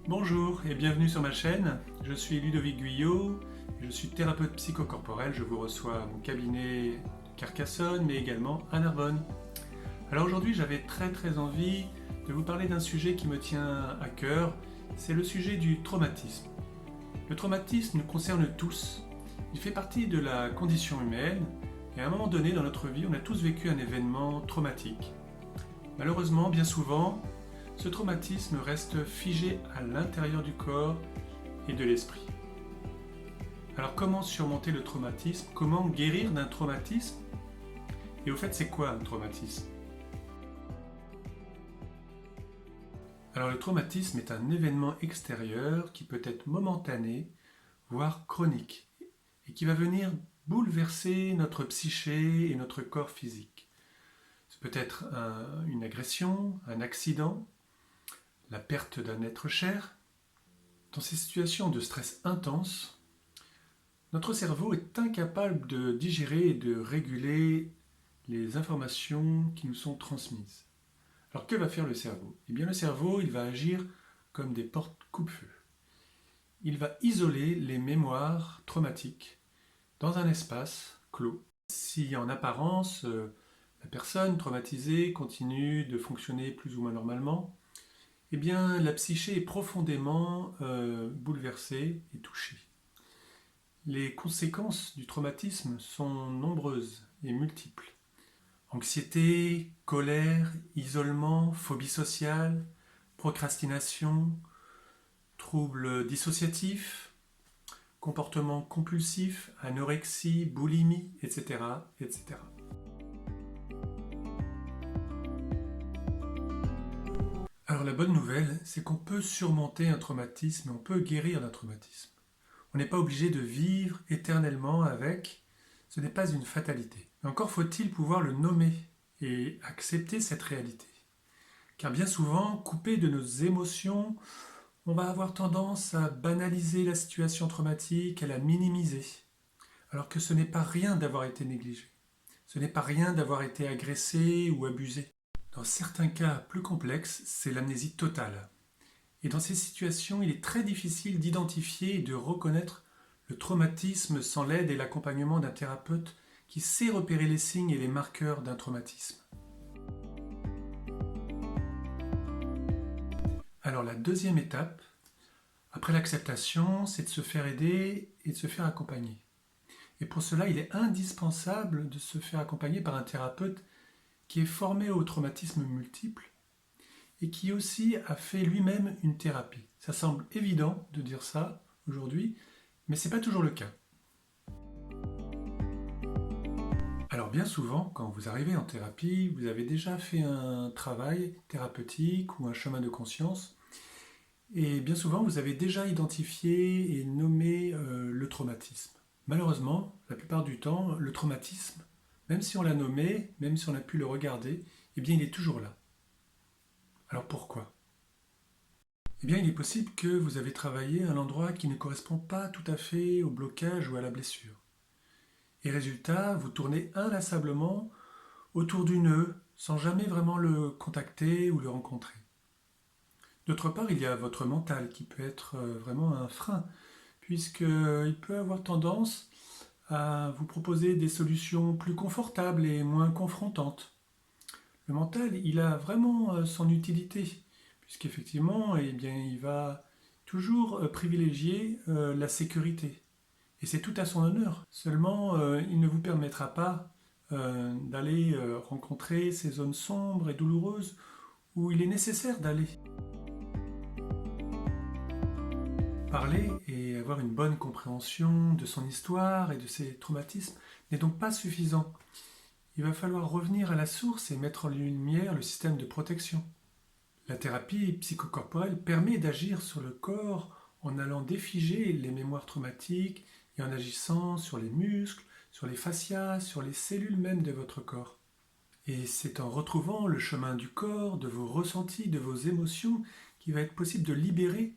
Bonjour et bienvenue sur ma chaîne, je suis Ludovic Guyot, je suis thérapeute psychocorporel, je vous reçois à mon cabinet de Carcassonne mais également à Narbonne. Alors aujourd'hui j'avais très envie de vous parler d'un sujet qui me tient à cœur, c'est le sujet du traumatisme. Le traumatisme nous concerne tous, il fait partie de la condition humaine et à un moment donné dans notre vie on a tous vécu un événement traumatique. Malheureusement bien souvent, ce traumatisme reste figé à l'intérieur du corps et de l'esprit. Alors comment surmonter le traumatisme? Comment guérir d'un traumatisme? Et au fait, c'est quoi un traumatisme? Alors le traumatisme est un événement extérieur qui peut être momentané, voire chronique, et qui va venir bouleverser notre psyché et notre corps physique. Ce peut être une agression, un accident, la perte d'un être cher. Dans ces situations de stress intense, notre cerveau est incapable de digérer et de réguler les informations qui nous sont transmises. Alors que va faire le cerveau? Eh bien le cerveau, il va agir comme des portes coupe-feu. Il va isoler les mémoires traumatiques dans un espace clos. Si en apparence, la personne traumatisée continue de fonctionner plus ou moins normalement, eh bien, la psyché est profondément bouleversée et touchée. Les conséquences du traumatisme sont nombreuses et multiples. Anxiété, colère, isolement, phobie sociale, procrastination, troubles dissociatifs, comportements compulsifs, anorexie, boulimie, etc., etc. Alors la bonne nouvelle, c'est qu'on peut surmonter un traumatisme, on peut guérir d'un traumatisme. On n'est pas obligé de vivre éternellement avec, ce n'est pas une fatalité. Mais encore faut-il pouvoir le nommer et accepter cette réalité. Car bien souvent, coupé de nos émotions, on va avoir tendance à banaliser la situation traumatique, à la minimiser. Alors que ce n'est pas rien d'avoir été négligé. Ce n'est pas rien d'avoir été agressé ou abusé. Dans certains cas plus complexes, c'est l'amnésie totale. Et dans ces situations, il est très difficile d'identifier et de reconnaître le traumatisme sans l'aide et l'accompagnement d'un thérapeute qui sait repérer les signes et les marqueurs d'un traumatisme. Alors la deuxième étape, après l'acceptation, c'est de se faire aider et de se faire accompagner. Et pour cela, il est indispensable de se faire accompagner par un thérapeute qui est formé au traumatisme multiple et qui aussi a fait lui-même une thérapie. Ça semble évident de dire ça aujourd'hui, mais ce n'est pas toujours le cas. Alors bien souvent, quand vous arrivez en thérapie, vous avez déjà fait un travail thérapeutique ou un chemin de conscience, et bien souvent vous avez déjà identifié et nommé le traumatisme. Malheureusement, la plupart du temps, le traumatisme, même si on l'a nommé, même si on a pu le regarder, eh bien il est toujours là. Alors pourquoi? Eh bien il est possible que vous avez travaillé à un endroit qui ne correspond pas tout à fait au blocage ou à la blessure. Et résultat, vous tournez inlassablement autour du nœud sans jamais vraiment le contacter ou le rencontrer. D'autre part, il y a votre mental qui peut être vraiment un frein, puisqu'il peut avoir tendance à vous proposer des solutions plus confortables et moins confrontantes. Le mental, il a vraiment son utilité, puisqu'effectivement, eh bien, il va toujours privilégier la sécurité. Et c'est tout à son honneur. Seulement, il ne vous permettra pas d'aller rencontrer ces zones sombres et douloureuses où il est nécessaire d'aller. Parler et avoir une bonne compréhension de son histoire et de ses traumatismes n'est donc pas suffisant. Il va falloir revenir à la source et mettre en lumière le système de protection. La thérapie psychocorporelle permet d'agir sur le corps en allant défiger les mémoires traumatiques et en agissant sur les muscles, sur les fascias, sur les cellules même de votre corps. Et c'est en retrouvant le chemin du corps, de vos ressentis, de vos émotions, qu'il va être possible de libérer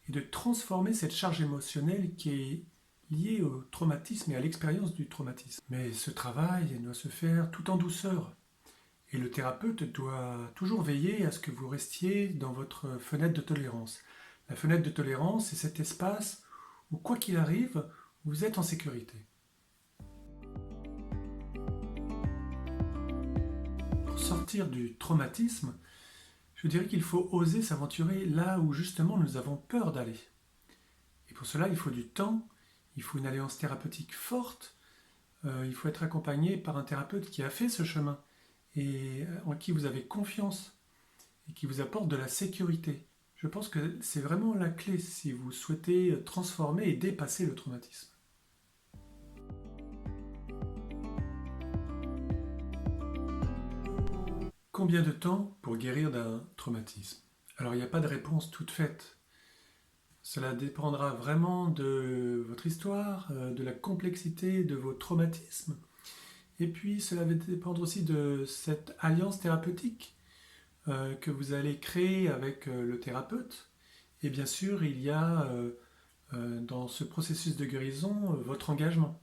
et de transformer cette charge émotionnelle qui est liée au traumatisme et à l'expérience du traumatisme. Mais ce travail doit se faire tout en douceur. Et le thérapeute doit toujours veiller à ce que vous restiez dans votre fenêtre de tolérance. La fenêtre de tolérance, c'est cet espace où, quoi qu'il arrive, vous êtes en sécurité. Pour sortir du traumatisme, je dirais qu'il faut oser s'aventurer là où justement nous avons peur d'aller. Et pour cela, il faut du temps, il faut une alliance thérapeutique forte, il faut être accompagné par un thérapeute qui a fait ce chemin et en qui vous avez confiance et qui vous apporte de la sécurité. Je pense que c'est vraiment la clé si vous souhaitez transformer et dépasser le traumatisme. Combien de temps pour guérir d'un traumatisme? Alors il n'y a pas de réponse toute faite. Cela dépendra vraiment de votre histoire, de la complexité de vos traumatismes. Et puis cela va dépendre aussi de cette alliance thérapeutique que vous allez créer avec le thérapeute. Et bien sûr, il y a dans ce processus de guérison votre engagement.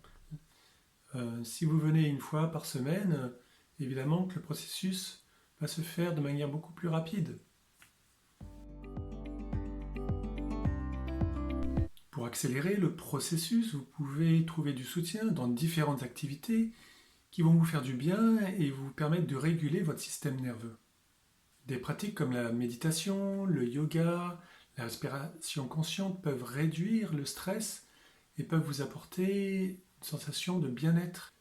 Si vous venez une fois par semaine, évidemment que le processus va se faire de manière beaucoup plus rapide. Pour accélérer le processus, vous pouvez trouver du soutien dans différentes activités qui vont vous faire du bien et vous permettre de réguler votre système nerveux. Des pratiques comme la méditation, le yoga, la respiration consciente peuvent réduire le stress et peuvent vous apporter une sensation de bien-être.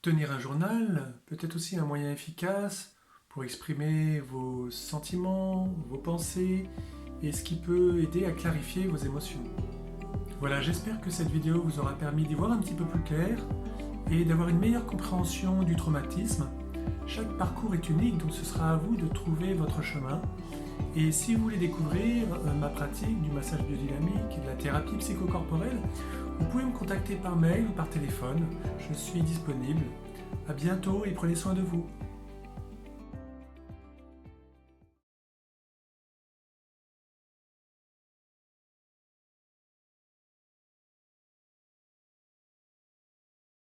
Tenir un journal peut être aussi un moyen efficace pour exprimer vos sentiments, vos pensées et ce qui peut aider à clarifier vos émotions. Voilà, j'espère que cette vidéo vous aura permis d'y voir un petit peu plus clair et d'avoir une meilleure compréhension du traumatisme. Chaque parcours est unique, donc ce sera à vous de trouver votre chemin. Et si vous voulez découvrir ma pratique du massage biodynamique et de la thérapie psychocorporelle, vous pouvez me contacter par mail ou par téléphone. Je suis disponible. À bientôt et prenez soin de vous.